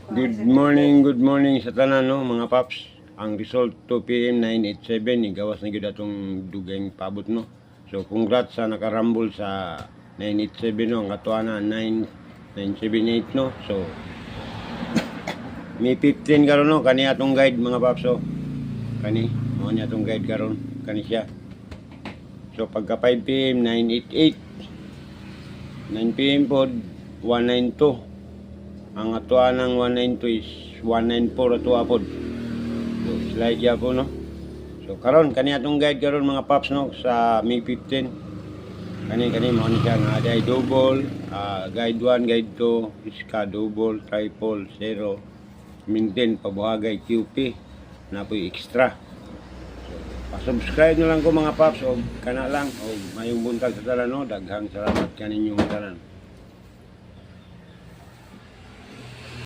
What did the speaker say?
Good morning sa tanan no mga paps. Ang result 2 PM 987 gawas na gyud atong dugay pabot no. So congrats sa nakarambol sa 987 no, ang atuana 9978 no. So may 15 karon no kani atong guide mga paps so. Kani mo niya atong guide karon kani siya. So pagka 5 PM 988 9 PM pod 192. Ang atuan ng 192 is 194 atuwa pod. So slide ya po no. So karon kani atong guide karon mga paps no sa May 15. Kani mo ni siya nga day double, guide 1, guide 2, iska double, triple, zero, maintain pabuhagay QP na po extra. So pa-subscribe na lang ko mga paps o kana lang o mayong buntag sa tanan no. Daghang salamat kaninyong tanan.